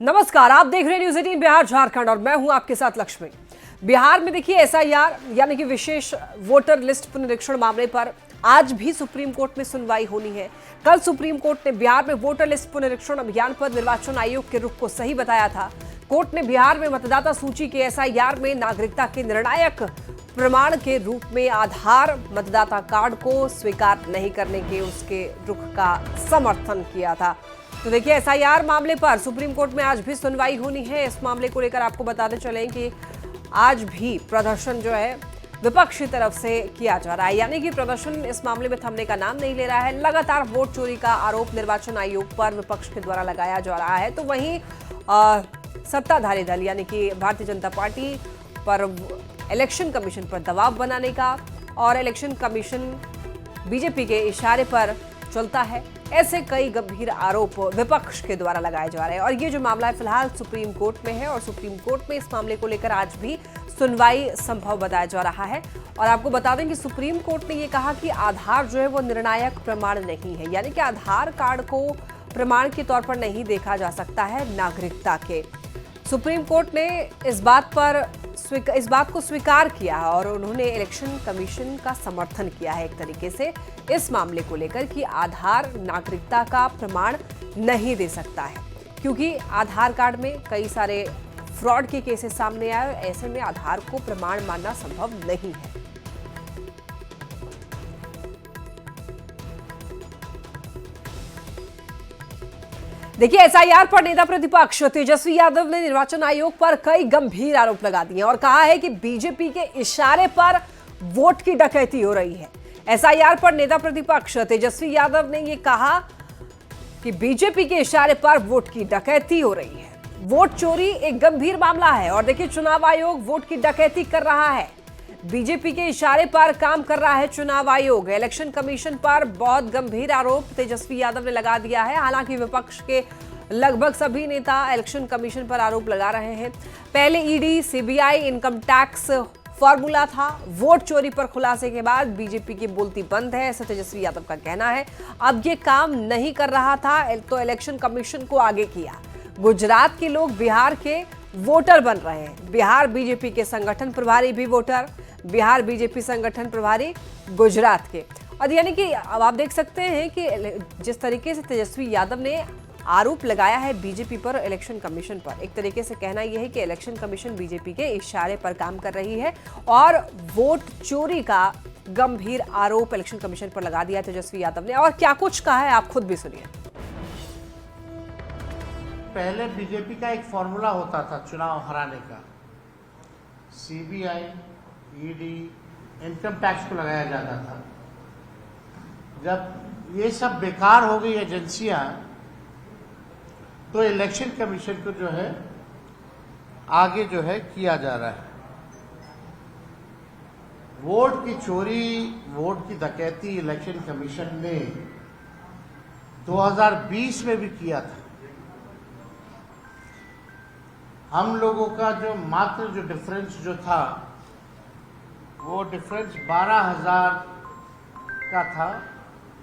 नमस्कार, आप देख रहे हैं न्यूज 18 बिहार झारखंड और मैं हूं आपके साथ लक्ष्मी। बिहार में देखिए एसआईआर यानी कि विशेष वोटर लिस्ट पुनरीक्षण मामले पर आज भी सुप्रीम कोर्ट में सुनवाई होनी है। कल सुप्रीम कोर्ट ने बिहार में वोटर लिस्ट पुनरीक्षण अभियान पर निर्वाचन आयोग के रुख को सही बताया था। कोर्ट ने बिहार में मतदाता सूची के एसआईआर में नागरिकता के निर्णायक प्रमाण के रूप में आधार मतदाता कार्ड को स्वीकार नहीं करने के उसके रुख का समर्थन किया था। तो देखिए एसआईआर मामले पर सुप्रीम कोर्ट में आज भी सुनवाई होनी है। इस मामले को लेकर आपको बताते चलें कि आज भी प्रदर्शन जो है विपक्ष की तरफ से किया जा रहा है, यानी कि प्रदर्शन इस मामले में थमने का नाम नहीं ले रहा है। लगातार वोट चोरी का आरोप निर्वाचन आयोग पर विपक्ष के द्वारा लगाया जा रहा है, तो वहीं सत्ताधारी दल यानी कि भारतीय जनता पार्टी पर इलेक्शन कमीशन पर दबाव बनाने का और इलेक्शन कमीशन बीजेपी के इशारे पर चलता है, ऐसे कई गंभीर आरोप विपक्ष के द्वारा लगाए जा रहे हैं। और ये जो मामला है फिलहाल सुप्रीम कोर्ट में है और सुप्रीम कोर्ट में इस मामले को लेकर आज भी सुनवाई संभव बताया जा रहा है। और आपको बता दें कि सुप्रीम कोर्ट ने ये कहा कि आधार जो है वो निर्णायक प्रमाण नहीं है, यानी कि आधार कार्ड को प्रमाण के तौर पर नहीं देखा जा सकता है नागरिकता के। सुप्रीम कोर्ट ने इस बात को स्वीकार किया और उन्होंने इलेक्शन कमीशन का समर्थन किया है एक तरीके से इस मामले को लेकर कि आधार नागरिकता का प्रमाण नहीं दे सकता है, क्योंकि आधार कार्ड में कई सारे फ्रॉड के केसेस सामने आए। ऐसे में आधार को प्रमाण मानना संभव नहीं है। देखिए एसआईआर पर नेता प्रतिपक्ष तेजस्वी यादव ने निर्वाचन आयोग पर कई गंभीर आरोप लगा दिए और कहा है कि बीजेपी के इशारे पर वोट की डकैती हो रही है। एसआईआर पर नेता प्रतिपक्ष तेजस्वी यादव ने यह कहा कि बीजेपी के इशारे पर वोट की डकैती हो रही है। वोट चोरी एक गंभीर मामला है और देखिए चुनाव आयोग वोट की डकैती कर रहा है। बीजेपी के इशारे पर काम कर रहा है चुनाव आयोग। इलेक्शन कमीशन पर बहुत गंभीर आरोप तेजस्वी यादव ने लगा दिया है। हालांकि विपक्ष के लगभग सभी नेता इलेक्शन कमीशन पर आरोप लगा रहे हैं। पहले ED, CBI, income tax formula था। वोट चोरी पर खुलासे के बाद बीजेपी की बोलती बंद है, ऐसा तेजस्वी यादव का कहना है। अब ये काम नहीं कर रहा था तो इलेक्शन कमीशन को आगे किया। गुजरात के लोग बिहार के वोटर बन रहे हैं। बिहार बीजेपी के संगठन प्रभारी भी वोटर, बिहार बीजेपी संगठन प्रभारी गुजरात के। और यानी कि अब आप देख सकते हैं कि जिस तरीके से तेजस्वी यादव ने आरोप लगाया है बीजेपी पर इलेक्शन कमीशन पर, एक तरीके से कहना यह है कि इलेक्शन कमीशन बीजेपी के इशारे पर काम कर रही है और वोट चोरी का गंभीर आरोप इलेक्शन कमीशन पर लगा दिया तेजस्वी यादव ने। और क्या कुछ कहा है आप खुद भी सुनिए। पहले बीजेपी का एक फॉर्मूला होता था चुनाव हराने का, सीबीआई, ईडी, इनकम टैक्स को लगाया जाता था। जब ये सब बेकार हो गई एजेंसियां तो इलेक्शन कमीशन को जो है आगे जो है किया जा रहा है। वोट की चोरी, वोट की डकैती इलेक्शन कमीशन ने 2020 में भी किया था। हम लोगों का जो मात्र जो डिफरेंस जो था वो डिफरेंस 12,000 का था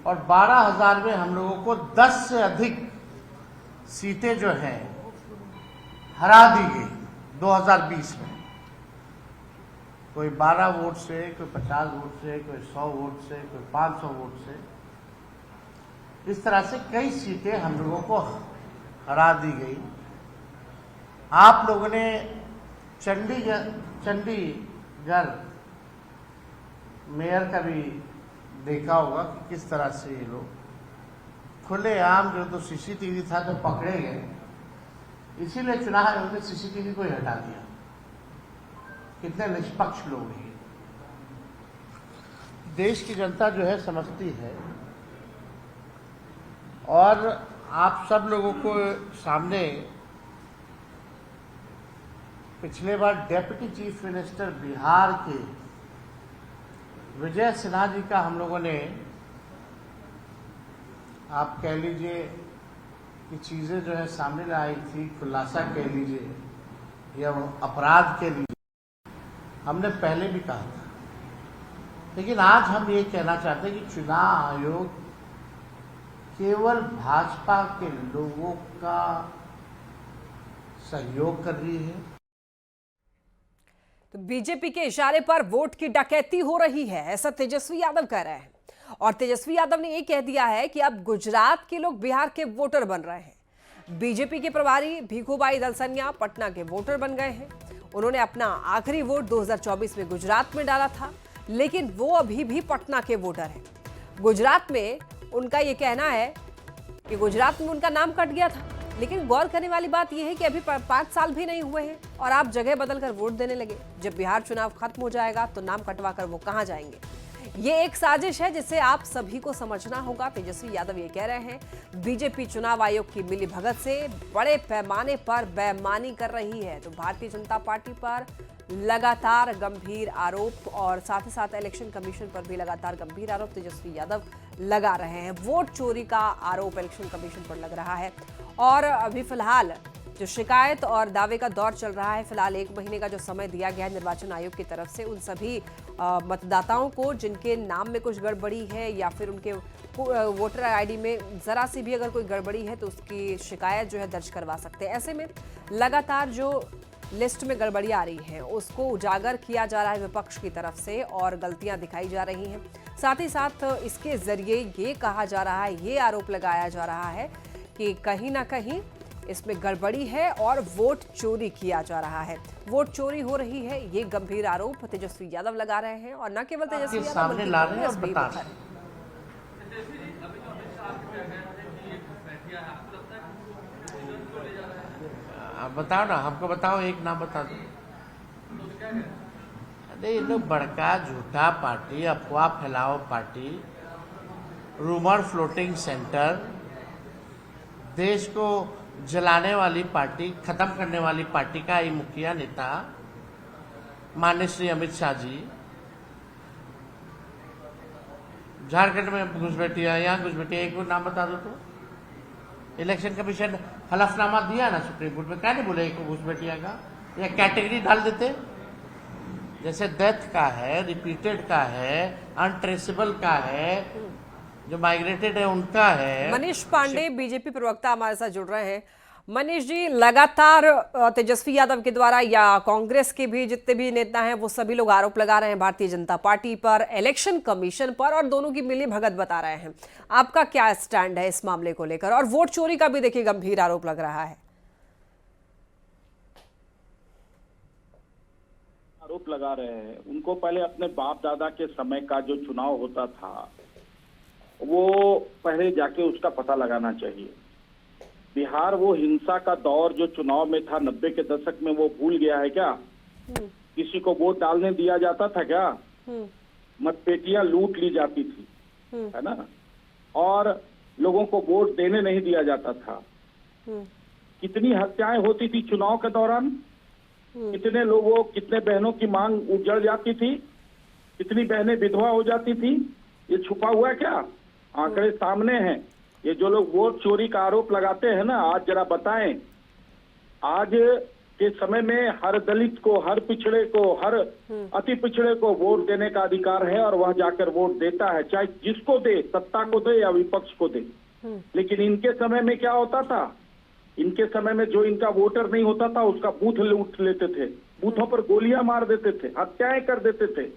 और 12,000 में हम लोगों को 10 से अधिक सीटें जो हैं हरा दी गई 2020 में। कोई 12 वोट से, कोई 50 वोट से, कोई 100 वोट से, कोई 500 वोट से। इस तरह से कई सीटें हम लोगों को हरा दी गई। आप लोगों ने चंडीगढ़ मेयर का भी देखा होगा कि किस तरह से ये लोग खुलेआम, जो तो सीसीटीवी था तो पकड़े गए, इसीलिए चुनाव आयोग ने सीसीटीवी को ही हटा दिया। कितने निष्पक्ष लोग हैं। देश की जनता जो है समझती है। और आप सब लोगों को सामने पिछले बार डेप्यूटी चीफ मिनिस्टर बिहार के विजय सिन्हा जी का हम लोगों ने, आप कह लीजिए कि चीजें जो है सामने लाई थी, खुलासा कह लीजिए या अपराध के लिए, हमने पहले भी कहा था। लेकिन आज हम ये कहना चाहते हैं कि चुनाव आयोग केवल भाजपा के लोगों का सहयोग कर रही है। तो बीजेपी के इशारे पर वोट की डकैती हो रही है, ऐसा तेजस्वी यादव कह रहे हैं। और तेजस्वी यादव ने यह कह दिया है कि अब गुजरात के लोग बिहार के वोटर बन रहे हैं। बीजेपी के प्रभारी भिखुभाई दलसनिया पटना के वोटर बन गए हैं। उन्होंने अपना आखिरी वोट 2024 में गुजरात में डाला था, लेकिन वो अभी भी पटना के वोटर हैं। गुजरात में उनका यह कहना है कि गुजरात में उनका नाम कट गया था, लेकिन गौर करने वाली बात यह है कि अभी 5 साल भी नहीं हुए हैं और आप जगह बदलकर वोट देने लगे। जब बिहार चुनाव खत्म हो जाएगा तो नाम कटवाकर वो कहां जाएंगे? ये एक साजिश है जिसे आप सभी को समझना होगा। तेजस्वी यादव ये कह रहे हैं बीजेपी चुनाव आयोग की मिलीभगत से बड़े पैमाने पर बेईमानी कर रही है। तो भारतीय जनता पार्टी पर लगातार गंभीर आरोप और साथ ही साथ इलेक्शन कमीशन पर भी लगातार गंभीर आरोप तेजस्वी यादव लगा रहे हैं। वोट चोरी का आरोप इलेक्शन कमीशन पर लग रहा है और अभी फिलहाल जो शिकायत और दावे का दौर चल रहा है, फिलहाल 1 महीने का जो समय दिया गया है निर्वाचन आयोग की तरफ से उन सभी मतदाताओं को जिनके नाम में कुछ गड़बड़ी है या फिर उनके वोटर आईडी में जरा सी भी अगर कोई गड़बड़ी है तो उसकी शिकायत जो है दर्ज करवा सकते हैं। ऐसे में लगातार जो लिस्ट में गड़बड़ी आ रही है उसको उजागर किया जा रहा है विपक्ष की तरफ से और गलतियां दिखाई जा रही हैं। साथ ही साथ इसके जरिए ये कहा जा रहा है, ये आरोप लगाया जा रहा है कि कहीं ना कहीं इसमें गड़बड़ी है और वोट चोरी किया जा रहा है। वोट चोरी हो रही है, ये गंभीर आरोप तेजस्वी यादव लगा रहे हैं और न केवल तेजस्वी यादव सामने ला रहे हैं और बता रहे हैं। बताओ ना, हमको बताओ, एक नाम बता दो। अरे ये लोग बड़का झूठा पार्टी, अफवाह फैलाओ पार्टी, रूमर फ्लोटिंग सेंटर, देश को जलाने वाली पार्टी, खत्म करने वाली पार्टी का ये मुखिया नेता माननीय श्री अमित शाह जी झारखंड में घुसपैठिया, यहाँ घुसपैठिया, एक नाम बता दो तो। इलेक्शन कमीशन हलफनामा दिया ना सुप्रीम कोर्ट में, क्या नहीं बोले एक घुसपैठिया का, या कैटेगरी डाल देते जैसे डेथ का है, रिपीटेड का है, अनट्रेसेबल का है, जो माइग्रेटेड है उनका है। मनीष पांडे बीजेपी प्रवक्ता हमारे साथ जुड़ रहे हैं। मनीष जी, लगातार तेजस्वी यादव के द्वारा या कांग्रेस के भी जितने भी नेता हैं वो सभी लोग आरोप लगा रहे हैं भारतीय जनता पार्टी पर, इलेक्शन कमीशन पर और दोनों की मिली भगत बता रहे हैं। आपका क्या स्टैंड है इस मामले को लेकर? और वोट चोरी का भी देखिए गंभीर आरोप लग रहा है। आरोप लगा रहे हैं उनको पहले अपने बाप दादा के समय का जो चुनाव होता था वो पहले जाके उसका पता लगाना चाहिए। बिहार वो हिंसा का दौर जो चुनाव में था 90 के दशक में, वो भूल गया है क्या? किसी को वोट डालने दिया जाता था क्या? मतपेटियां लूट ली जाती थी, है ना? और लोगों को वोट देने नहीं दिया जाता था। कितनी हत्याएं होती थी चुनाव के दौरान, कितने लोगों, कितने बहनों की मांग उजड़ जाती थी, कितनी बहनें विधवा हो जाती थी। ये छुपा हुआ है क्या? आंकड़े सामने हैं। ये जो लोग वोट चोरी का आरोप लगाते हैं ना, आज जरा बताएं, आज के समय में हर दलित को, हर पिछड़े को, हर अति पिछड़े को वोट देने का अधिकार है और वह जाकर वोट देता है, चाहे जिसको दे, सत्ता को दे या विपक्ष को दे। लेकिन इनके समय में क्या होता था? इनके समय में जो इनका वोटर नहीं होता था उसका बूथ लूट लेते थे, बूथों पर गोलियां मार देते थे, हत्याएं कर देते थे,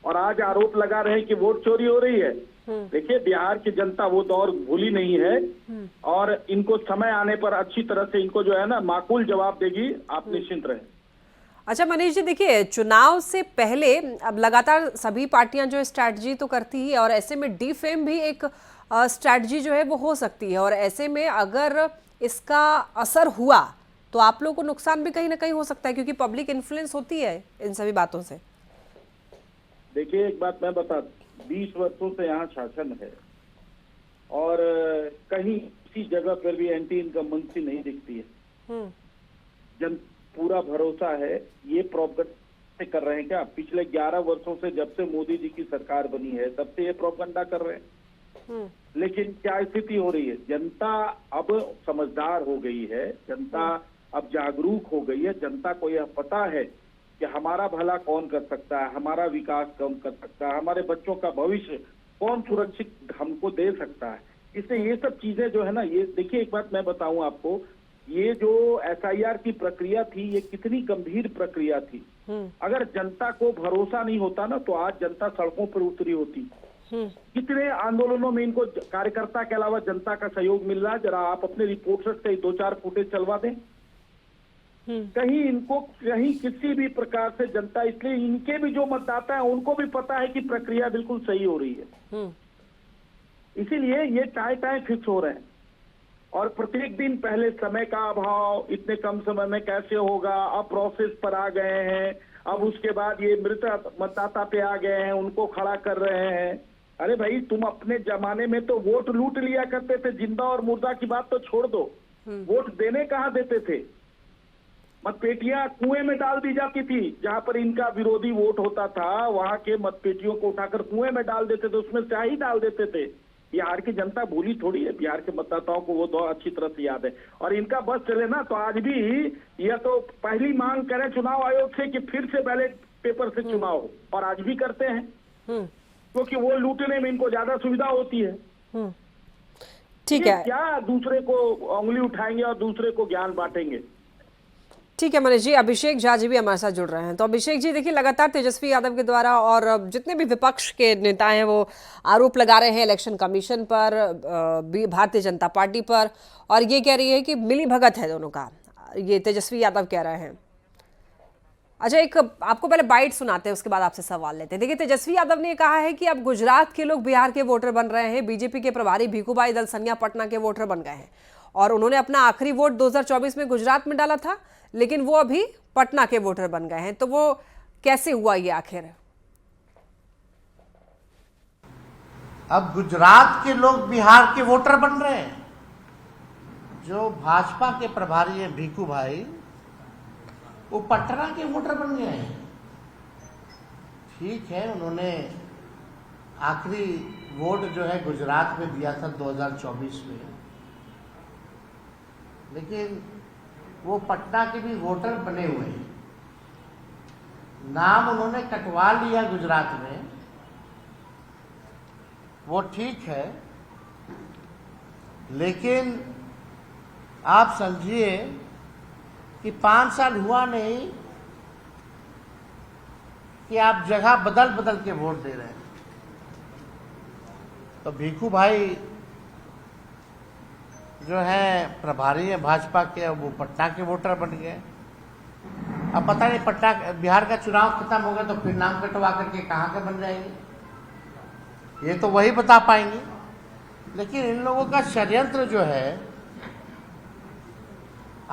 और आज आरोप लगा रहे हैं कि वोट चोरी हो रही है। देखिए, बिहार की जनता वो दौर भूली नहीं है और इनको समय आने पर अच्छी तरह से इनको जो है ना माकूल जवाब देगी, आप निश्चिंत रहें। अच्छा मनीष जी, देखिए चुनाव से पहले अब लगातार सभी पार्टियां जो स्ट्रैटेजी तो करती ही, और ऐसे में डिफेम भी एक स्ट्रैटेजी जो है वो हो सकती है, और ऐसे में अगर इसका असर हुआ तो आप लोगों को नुकसान भी कहीं ना कहीं हो सकता है, क्योंकि पब्लिक इन्फ्लुएंस होती है इन सभी बातों से। देखिए, एक बात मैं बता, 20 वर्षों से यहाँ शासन है और कहीं किसी जगह पर भी एंटी इनकम्बेंसी नहीं दिखती है। जन पूरा भरोसा है, ये प्रोपगंडा कर रहे हैं क्या? पिछले 11 वर्षों से जब से मोदी जी की सरकार बनी है तब से ये प्रोपगंडा कर रहे हैं। लेकिन क्या स्थिति हो रही है? जनता अब समझदार हो गई है, जनता अब जागरूक हो गई है, जनता को यह पता है कि हमारा भला कौन कर सकता है, हमारा विकास कौन कर सकता है, हमारे बच्चों का भविष्य कौन सुरक्षित हमको दे सकता है। इससे ये सब चीजें जो है ना, ये देखिए, एक बात मैं बताऊं आपको, ये जो एसआईआर की प्रक्रिया थी, ये कितनी गंभीर प्रक्रिया थी। अगर जनता को भरोसा नहीं होता ना, तो आज जनता सड़कों पर उतरी होती। कितने आंदोलनों में इनको कार्यकर्ता के अलावा जनता का सहयोग मिल रहा है। जरा आप अपने रिपोर्टर्स से 2-4 फुटेज चलवा दें। कहीं इनको कहीं किसी भी प्रकार से जनता, इसलिए इनके भी जो मतदाता है उनको भी पता है कि प्रक्रिया बिल्कुल सही हो रही है, इसीलिए ये टाए फिक्स हो रहे हैं। और प्रत्येक दिन पहले समय का अभाव, इतने कम समय में कैसे होगा, अब प्रोसेस पर आ गए हैं, अब उसके बाद ये मृत मतदाता पे आ गए हैं, उनको खड़ा कर रहे हैं। अरे भाई, तुम अपने जमाने में तो वोट लूट लिया करते थे, जिंदा और मुर्दा की बात तो छोड़ दो, वोट देने कहाँ देते थे। मतपेटियां कुएं में डाल दी जाती थी, जहां पर इनका विरोधी वोट होता था वहां के मतपेटियों को उठाकर कुएं में डाल देते थे, उसमें स्याही डाल देते थे। बिहार की जनता भूली थोड़ी है, बिहार के मतदाताओं को वो दौर अच्छी तरह से याद है। और इनका बस चले ना तो आज भी यह तो पहली मांग करें चुनाव आयोग से कि फिर से बैलेट पेपर से चुनाव हो, और आज भी करते हैं, क्योंकि वो लूटने में इनको ज्यादा सुविधा होती है। ठीक है, क्या दूसरे को उंगली उठाएंगे और दूसरे को ज्ञान बांटेंगे। ठीक है मनीष जी। अभिषेक झा जी भी हमारे साथ जुड़ रहे हैं। तो अभिषेक जी देखिए, लगातार तेजस्वी यादव के द्वारा और जितने भी विपक्ष के नेता हैं वो आरोप लगा रहे हैं इलेक्शन कमीशन पर, भारतीय जनता पार्टी पर, और ये कह रही है कि मिली भगत है दोनों का, ये तेजस्वी यादव कह रहे हैं। अच्छा, एक आपको पहले बाइट सुनाते हैं, उसके बाद आपसे सवाल लेते हैं। देखिए, तेजस्वी यादव ने कहा है कि अब गुजरात के लोग बिहार के वोटर बन रहे हैं, बीजेपी के प्रभारी भिखुभाई दलसनिया पटना के वोटर बन गए हैं, और उन्होंने अपना आखिरी वोट 2024 में गुजरात में डाला था, लेकिन वो अभी पटना के वोटर बन गए हैं। तो वो कैसे हुआ ये आखिर? अब गुजरात के लोग बिहार के वोटर बन रहे हैं। जो भाजपा के प्रभारी हैं भिखू भाई, वो पटना के वोटर बन गए हैं। ठीक है, उन्होंने आखिरी वोट जो है गुजरात में दिया था 2024 में, लेकिन वो पटना के भी वोटर बने हुए हैं। नाम उन्होंने कटवा लिया गुजरात में, वो ठीक है, लेकिन आप समझिए कि 5 साल हुआ नहीं कि आप जगह बदल बदल के वोट दे रहे हैं। तो भिखू भाई जो है प्रभारी है भाजपा के, वो पटना के वोटर बन गए। अब पता नहीं पटना बिहार का चुनाव खत्म हो गया तो फिर नाम कटवा करके कहाँ के बन जाएंगे, ये तो वही बता पाएंगे। लेकिन इन लोगों का षड्यंत्र जो है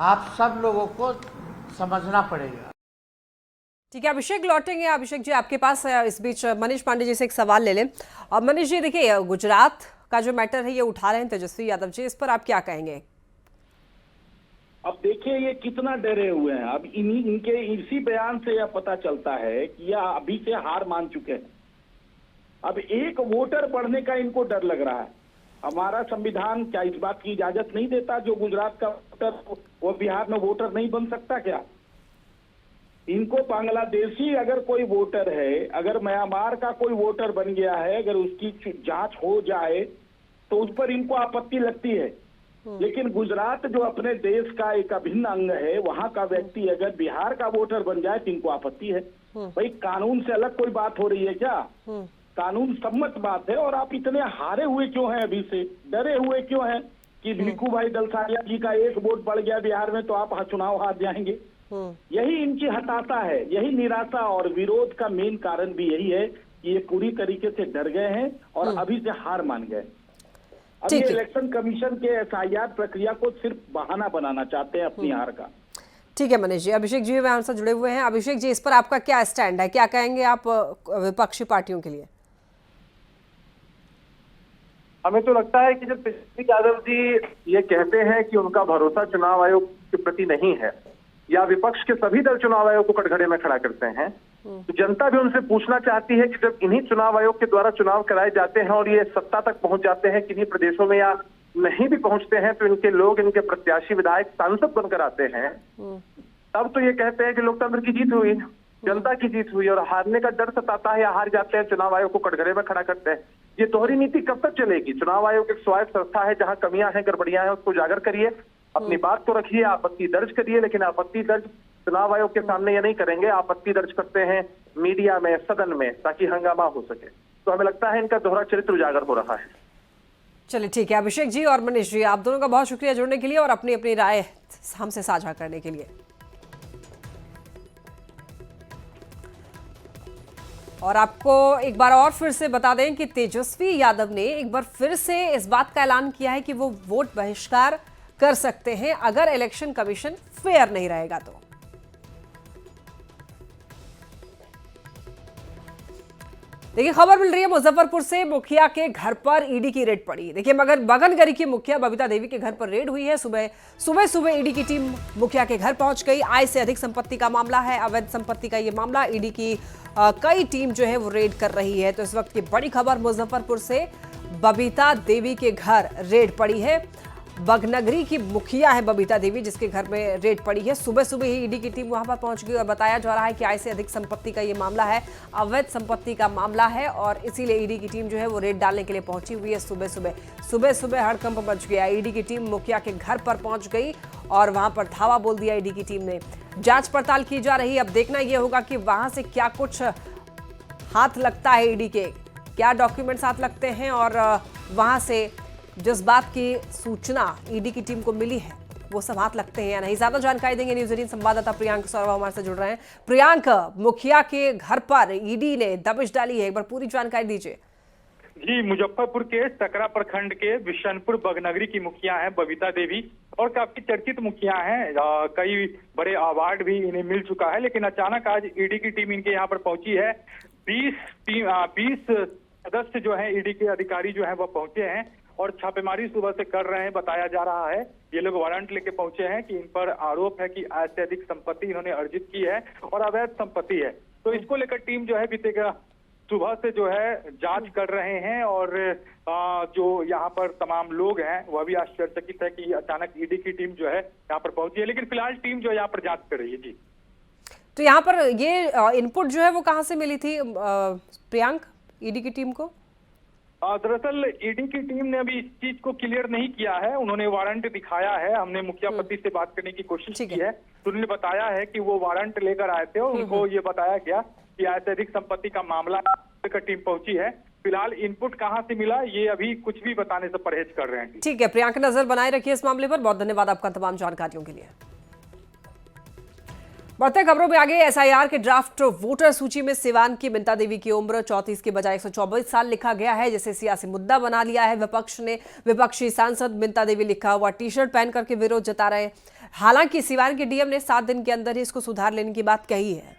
आप सब लोगों को समझना पड़ेगा। ठीक है, अभिषेक लौटेंगे। अभिषेक जी आपके पास, इस बीच मनीष पांडे जी से एक सवाल ले लें। और मनीष जी देखिए, गुजरात का जो मैटर है ये उठा रहे हैं तेजस्वी यादव जी, इस पर आप क्या कहेंगे? अब देखिए ये कितना डरे हुए हैं। अब इनके इसी बयान से यह पता चलता है कि यह अभी से हार मान चुके हैं। अब एक वोटर बढ़ने का इनको डर लग रहा है। हमारा संविधान क्या इस बात की इजाजत नहीं देता जो गुजरात का वोटर वो बिहार में वोटर नहीं बन सकता क्या? इनको बांग्लादेशी अगर कोई वोटर है, अगर म्यांमार का कोई वोटर बन गया है, अगर उसकी जांच हो जाए तो उस पर इनको आपत्ति लगती है। लेकिन गुजरात जो अपने देश का एक अभिन्न अंग है, वहां का व्यक्ति अगर बिहार का वोटर बन जाए तो इनको आपत्ति है। भाई कानून से अलग कोई बात हो रही है क्या? कानून सम्मत बात है। और आप इतने हारे हुए क्यों हैं, अभी से डरे हुए क्यों हैं कि भिखू भाई दलसानिया जी का एक वोट बढ़ गया बिहार में तो आप चुनाव हार जाएंगे? यही इनकी हताशा है, यही निराशा और विरोध का मेन कारण भी यही है कि ये पूरी तरीके से डर गए हैं और अभी से हार मान गए। अब ये इलेक्शन कमीशन के एसआईआर प्रक्रिया को सिर्फ बहाना बनाना चाहते हैं अपनी हार का। ठीक है मनीष जी। अभिषेक जी हमारे साथ जुड़े हुए हैं। अभिषेक जी, इस पर आपका क्या स्टैंड है, क्या कहेंगे आप विपक्षी पार्टियों के लिए? हमें तो लगता है कि जब तेजस्वी यादव जी ये कहते हैं कि उनका भरोसा चुनाव आयोग के प्रति नहीं है, या विपक्ष के सभी दल चुनाव आयोग को कटघरे में खड़ा करते हैं, तो जनता भी उनसे पूछना चाहती है कि जब इन्हीं चुनाव आयोग के द्वारा चुनाव कराए जाते हैं और ये सत्ता तक पहुंच जाते हैं किन्हीं प्रदेशों में, या नहीं भी पहुंचते हैं तो इनके लोग, इनके प्रत्याशी, विधायक, सांसद बनकर आते हैं, तब तो ये कहते हैं कि लोकतंत्र की जीत हुई, जनता की जीत हुई, और हारने का डर सताता है या हार जाते हैं, चुनाव आयोग को कटघरे में खड़ा करते हैं। ये दोहरी नीति कब तक चलेगी? चुनाव आयोग एक स्वायत्त संस्था है, जहां कमियां हैं, गड़बड़ियां हैं, उसको उजागर करिए, अपनी बात तो रखिए, आपत्ति दर्ज करिए, लेकिन आपत्ति दर्ज चुनाव आयोग के सामने ये नहीं करेंगे, आपत्ति दर्ज करते हैं मीडिया में, सदन में, ताकि हंगामा हो सके। तो हमें लगता है इनका दोहरा चरित्र उजागर हो रहा है। चलिए ठीक है, अभिषेक जी और मनीष जी, आप दोनों का बहुत शुक्रिया जुड़ने के लिए और अपनी अपनी राय हमसे साझा करने के लिए। और आपको एक बार और फिर से बता दें कि तेजस्वी यादव ने एक बार फिर से इस बात का ऐलान किया है कि वो वोट बहिष्कार कर सकते हैं अगर इलेक्शन कमीशन फेयर नहीं रहेगा तो। देखिए, खबर मिल रही है मुजफ्फरपुर से, मुखिया के घर पर ईडी की रेड पड़ी। देखिए, मगर बगनगरी की मुखिया बबीता देवी के घर पर रेड हुई है। सुबह ईडी की टीम मुखिया के घर पहुंच गई। आय से अधिक संपत्ति का मामला है, अवैध संपत्ति का ये मामला। ईडी की कई टीम जो है वो रेड कर रही है। तो इस वक्त की बड़ी खबर मुजफ्फरपुर से, बबीता देवी के घर रेड पड़ी है। बगनगरी की मुखिया है बबीता देवी, जिसके घर में रेड पड़ी है। सुबह ही ईडी की टीम वहां पर पहुंच गई और बताया जा रहा है कि आय से अधिक संपत्ति का ये मामला है, अवैध संपत्ति का मामला है और इसीलिए ईडी की टीम जो है वो रेड डालने के लिए पहुंची हुई है। सुबह हड़कंप मच गया। ईडी की टीम मुखिया के घर पर पहुंच गई और वहां पर धावा बोल दिया ईडी की टीम ने। जांच पड़ताल की जा रही है। अब देखना यह होगा कि वहां से क्या कुछ हाथ लगता है ईडी के, क्या डॉक्यूमेंट्स हाथ लगते हैं और वहां से जिस बात की सूचना ईडी की टीम को मिली है वो सब हाथ लगते हैं या नहीं। ज्यादा जानकारी देंगे न्यूज़ 18 संवाददाता प्रियांक सौरभ हमारे से जुड़ रहे हैं। प्रियांक, मुखिया के घर पर ईडी ने दबिश डाली है, एक बार पूरी जानकारी दीजिए। जी, मुजफ्फरपुर के सकरा प्रखंड के बिशनपुर बगनगरी की मुखिया हैं बबीता देवी और काफी चर्चित मुखिया हैं। कई बड़े अवार्ड भी इन्हें मिल चुका है, लेकिन अचानक आज ईडी की टीम इनके यहाँ पर पहुंची है। 20 सदस्य जो है ईडी के अधिकारी जो है वो पहुंचे हैं और छापेमारी सुबह से कर रहे हैं। बताया जा रहा है ये लोग वारंट लेके पहुंचे हैं कि इन पर आरोप है कि आय से अधिक संपत्ति इन्होंने अर्जित की है और अवैध संपत्ति है। तो इसको लेकर टीम जो है बीते सुबह से जो है जांच कर रहे हैं और जो यहाँ पर तमाम लोग हैं वह भी आश्चर्यचकित है कि अचानक ईडी की टीम जो है यहाँ पर पहुंची है, लेकिन फिलहाल टीम जो है यहाँ पर जांच कर रही है। जी, तो यहाँ पर ये इनपुट जो है वो कहाँ से मिली थी प्रियांक ईडी की टीम को? दरअसल ईडी की टीम ने अभी इस चीज को क्लियर नहीं किया है। उन्होंने वारंट दिखाया है, हमने मुखिया पति से बात करने की कोशिश की है तो उन्होंने बताया है कि वो वारंट लेकर आए थे और उनको ये बताया गया कि आय से अधिक संपत्ति का मामला लेकर टीम पहुंची है। फिलहाल इनपुट कहां से मिला ये अभी कुछ भी बताने से परहेज कर रहे हैं। ठीक है प्रियांक, नजर बनाए रखिए इस मामले पर। बहुत धन्यवाद आपका तमाम जानकारियों के लिए। बढ़ते खबरों में आगे, एसआईआर के ड्राफ्ट वोटर सूची में सिवान की मिंता देवी की उम्र 34 के बजाय 124 साल लिखा गया है, जिसे सियासी मुद्दा बना लिया है विपक्ष ने। विपक्षी सांसद मिंता देवी लिखा हुआ टी-शर्ट पहन करके विरोध जता रहे हैं। हालांकि सिवान के डीएम ने 7 दिन के अंदर ही इसको सुधार लेने की बात कही है।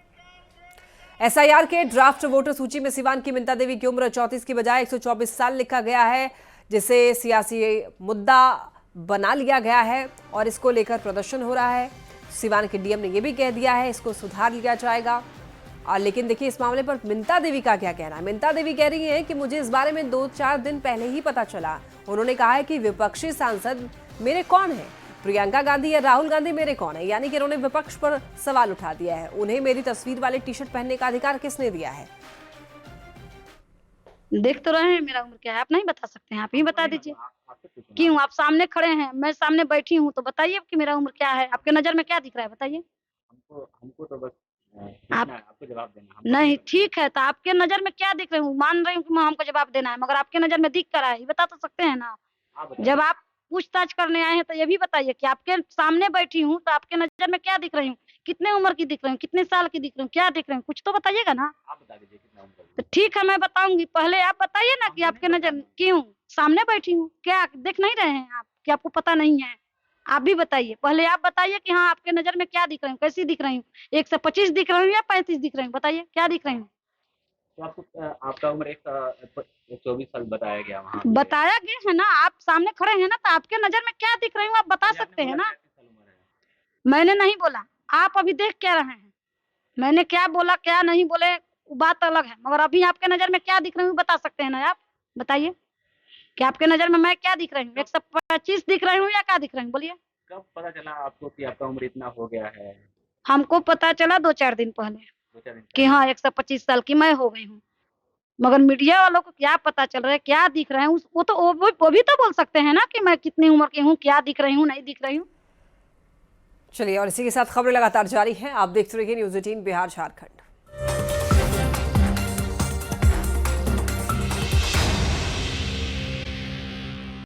एसआईआर के ड्राफ्ट वोटर सूची में सिवान की मिंता देवी की उम्र 34 की बजाय 124 साल लिखा गया है, जिसे सियासी मुद्दा बना लिया गया है और इसको लेकर प्रदर्शन हो रहा है। सिवान के डीएम ने यह भी कह दिया है इसको सुधार लिया जाएगा। और लेकिन देखिए इस मामले पर मिंता देवी का क्या कहना है। मिंता देवी कह रही है कि मुझे इस बारे में 2-4 दिन पहले ही पता चला। उन्होंने कहा है कि विपक्षी सांसद मेरे कौन है, प्रियंका गांधी या राहुल गांधी मेरे कौन है, यानी कि उन्होंने विपक्ष पर सवाल उठा दिया है। उन्हें मेरी तस्वीर वाले टी-शर्ट पहनने का अधिकार किसने दिया है? देख तो रहे हैं मेरा उम्र क्या है, आप नहीं बता सकते हैं, आप ही बता दीजिए। क्यों? आप सामने खड़े हैं, मैं सामने बैठी हूँ, तो बताइए कि मेरा उम्र क्या है, आपके नजर में क्या दिख रहा है, बताइए। हमको तो बस आपको जवाब देना नहीं, ठीक है, तो आपके नजर में क्या दिख रहे हूँ, मान रही हूँ कि हमको जवाब देना है, मगर आपके नजर में दिख कर है, ये बता तो सकते हैं ना। जब आप पूछताछ करने आए हैं तो ये भी बताइए कि आपके सामने बैठी हूँ तो आपके नजर में क्या दिख रही हूँ, कितने उम्र की दिख रही हूँ, कितने साल की दिख रही हूँ, क्या दिख रही हूँ, कुछ तो बताइएगा ना। आप बता दीजिए कितना उम्र तो ठीक है, मैं बताऊंगी, पहले आप बताइए ना कि आपके नजर क्यों सामने बैठी हूँ, क्या देख नहीं रहे हैं आप, कि आपको पता नहीं है? आप भी बताइए, पहले आप बताइए कि हाँ आपके नजर में क्या दिख रही हूँ, कैसी दिख रही हूँ, 125 दिख रही हूँ या 35 दिख रही हूँ, बताइए क्या दिख रही हूँ। तो आपको आपका उम्र 24 साल बताया गया वहाँ बताया गया है ना, आप सामने खड़े हैं ना, तो आपके नजर में क्या दिख रही हूँ आप बता सकते हैं ना। मैंने नहीं बोला, आप अभी देख क्या रहे हैं, मैंने क्या बोला क्या नहीं बोले बात अलग है, मगर अभी आपके नजर में क्या दिख रही हूँ बता सकते हैं ना। आप बताइए कि आपके नजर में मैं क्या दिख रही हूँ, 125 दिख रही हूँ या क्या दिख रही हूँ, बोलिए। कब पता चला आपको कि आपका उम्र इतना हो गया है? हमको पता चला 2-4 दिन पहले कि हाँ 125 साल की मैं हो गई हूँ, मगर मीडिया वालों को क्या पता चल रहा है, क्या दिख रहे हैं, वो भी तो बोल सकते हैं ना कि मैं कितनी उम्र की हूँ, क्या दिख रही हूँ, नहीं दिख रही हूँ। चलिए, और इसी के साथ खबरें लगातार जारी हैं। आप देखते रहिए न्यूज़ 18 बिहार झारखंड।